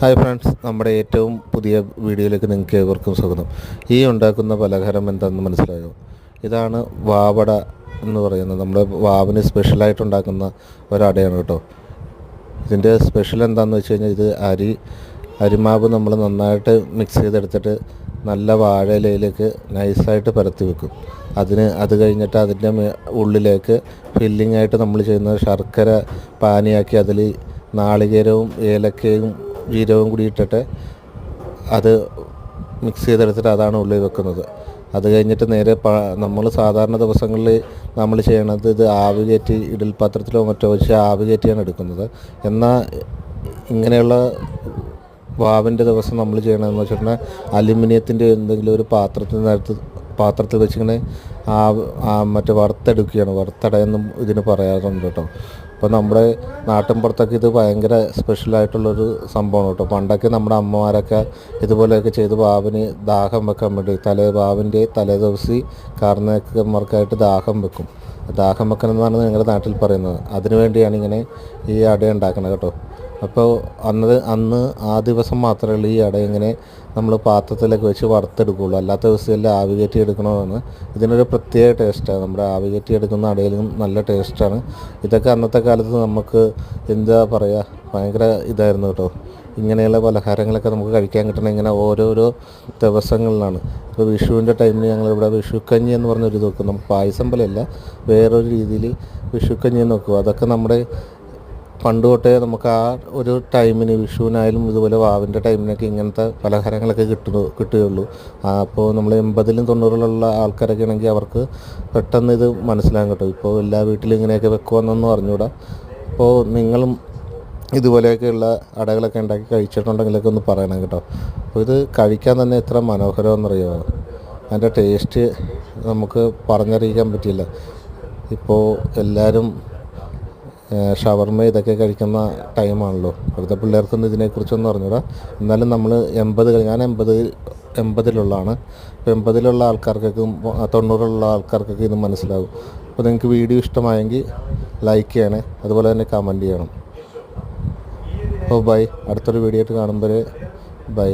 Hi friends, നമ്മുടെ ഏറ്റവും പുതിയ വീഡിയോയിലേക്ക് നിങ്ങൾക്ക് ഏവർക്കും സ്വാഗതം. ഈ ഉണ്ടാക്കുന്ന പലഹാരം എന്താണെന്ന് മനസ്സിലായോ? ഇതാണ് വാവട എന്ന് പറയുന്നത്. നമ്മുടെ വാവിന് സ്പെഷ്യലായിട്ട് ഉണ്ടാക്കുന്ന ഒരടയാണ് കേട്ടോ. ഇതിൻ്റെ സ്പെഷ്യൽ എന്താണെന്ന് വെച്ച് കഴിഞ്ഞാൽ ഇത് അരിമാവ് നമ്മൾ നന്നായിട്ട് മിക്സ് ചെയ്തെടുത്തിട്ട് നല്ല വാഴയിലയിലേക്ക് നൈസായിട്ട് പരത്തി വെക്കും. അത് കഴിഞ്ഞിട്ട് അതിൻ്റെ ഉള്ളിലേക്ക് ഫില്ലിംഗ് ആയിട്ട് നമ്മൾ ചെയ്യുന്ന ശർക്കര പാനിയാക്കി അതിൽ നാളികേരവും ഏലക്കയും ജീരകവും കൂടി ഇട്ടിട്ട് അത് മിക്സ് ചെയ്തെടുത്തിട്ട് അതാണ് ഉള്ളിൽ വെക്കുന്നത്. അത് കഴിഞ്ഞിട്ട് നേരെ നമ്മൾ സാധാരണ ദിവസങ്ങളിൽ നമ്മൾ ചെയ്യണത് ഇത് ആവി കയറ്റി ഇഡൽപാത്രത്തിലോ മറ്റോ വെച്ച് ആവി കയറ്റിയാണ് എടുക്കുന്നത്. എന്നാൽ ഇങ്ങനെയുള്ള വാവിൻ്റെ ദിവസം നമ്മൾ ചെയ്യണമെന്ന് വെച്ചിട്ടുണ്ടെങ്കിൽ അലുമിനിയത്തിൻ്റെ എന്തെങ്കിലും ഒരു പാത്രത്തിൽ വെച്ചിങ്ങനെ മറ്റേ വറുത്തടയെന്നും ഇതിന് പറയാറുണ്ട് കേട്ടോ. അപ്പോൾ നമ്മുടെ നാട്ടിൻപുറത്തൊക്കെ ഇത് ഭയങ്കര സ്പെഷ്യലായിട്ടുള്ളൊരു സംഭവമാണ് കേട്ടോ. പണ്ടൊക്കെ നമ്മുടെ അമ്മമാരൊക്കെ ഇതുപോലെയൊക്കെ ചെയ്ത് വാവിന് ദാഹം വെക്കാൻ വേണ്ടി വാവിൻ്റെ തലേദിവസം കാർന്നേക്കന്മാർക്കായിട്ട് ദാഹം വെക്കും എന്നാണ് ഞങ്ങളുടെ നാട്ടിൽ പറയുന്നത്. അതിനു വേണ്ടിയാണ് ഇങ്ങനെ ഈ അട ഉണ്ടാക്കുന്നത് കേട്ടോ. അപ്പോൾ അന്ന് ആ ദിവസം മാത്രമേ ഉള്ളൂ ഈ അട ഇങ്ങനെ നമ്മൾ പാത്രത്തിലേക്ക് വെച്ച് വറുത്തെടുക്കുകയുള്ളൂ. അല്ലാത്ത ദിവസമെല്ലാം ആവി കയറ്റി എടുക്കണമെന്ന്. ഇതിനൊരു പ്രത്യേക ടേസ്റ്റാണ്. നമ്മുടെ ആവി കയറ്റി എടുക്കുന്ന അടയിലും നല്ല ടേസ്റ്റാണ്. ഇതൊക്കെ അന്നത്തെ കാലത്ത് നമുക്ക് എന്താ പറയുക, ഭയങ്കര ഇതായിരുന്നു കേട്ടോ. ഇങ്ങനെയുള്ള പലഹാരങ്ങളൊക്കെ നമുക്ക് കഴിക്കാൻ കിട്ടണം ഇങ്ങനെ ഓരോരോ ദിവസങ്ങളിലാണ്. ഇപ്പോൾ വിഷുവിൻ്റെ ടൈമിൽ ഞങ്ങളിവിടെ വിഷുക്കഞ്ഞി എന്ന് പറഞ്ഞൊരു ഇത് വെക്കും. നമുക്ക് പായസം പോലെയല്ല, വേറൊരു രീതിയിൽ വിഷുക്കഞ്ഞി എന്ന് വെക്കും. അതൊക്കെ നമ്മുടെ പണ്ട് തൊട്ടേ നമുക്ക് ആ ഒരു ടൈമിന് വിഷുവിനായാലും ഇതുപോലെ വാവിൻ്റെ ടൈമിനൊക്കെ ഇങ്ങനത്തെ പലഹാരങ്ങളൊക്കെ കിട്ടുകയുള്ളൂ. അപ്പോൾ നമ്മൾ 80-ലും 90-ലുള്ള ആൾക്കാരൊക്കെ ആണെങ്കിൽ അവർക്ക് പെട്ടെന്ന് ഇത് മനസ്സിലാകും കേട്ടോ. ഇപ്പോൾ എല്ലാ വീട്ടിലും ഇങ്ങനെയൊക്കെ വെക്കുമെന്നൊന്നും അറിഞ്ഞൂടാ. അപ്പോൾ നിങ്ങളും ഇതുപോലെയൊക്കെയുള്ള അടകളൊക്കെ ഉണ്ടാക്കി കഴിച്ചിട്ടുണ്ടെങ്കിലൊക്കെ ഒന്ന് പറയണം കേട്ടോ. അപ്പോൾ ഇത് കഴിക്കാൻ തന്നെ എത്ര മനോഹരമെന്നറിയാമോ. അതിൻ്റെ ടേസ്റ്റ് നമുക്ക് പറഞ്ഞറിയിക്കാൻ പറ്റില്ല. ഇപ്പോൾ എല്ലാവരും ഷവർമ ഇതൊക്കെ കഴിക്കുന്ന ടൈമാണല്ലോ. ഇവിടുത്തെ പിള്ളേർക്കൊന്നും ഇതിനെക്കുറിച്ചൊന്നും അറിഞ്ഞൂടാ. എന്നാലും ഞാൻ 80-ലുള്ളതാണ്. അപ്പോൾ 80-ലുള്ള ആൾക്കാർക്കൊക്കെ 90-ലുള്ള ആൾക്കാർക്കൊക്കെ ഇത് മനസ്സിലാകും. അപ്പോൾ നിങ്ങൾക്ക് വീഡിയോ ഇഷ്ടമായെങ്കിൽ ലൈക്ക് ചെയ്യണേ, അതുപോലെ തന്നെ കമൻറ്റ് ചെയ്യണം. അപ്പോൾ ബൈ. അടുത്തൊരു വീഡിയോ ആയിട്ട് കാണുമ്പോൾ ബൈ.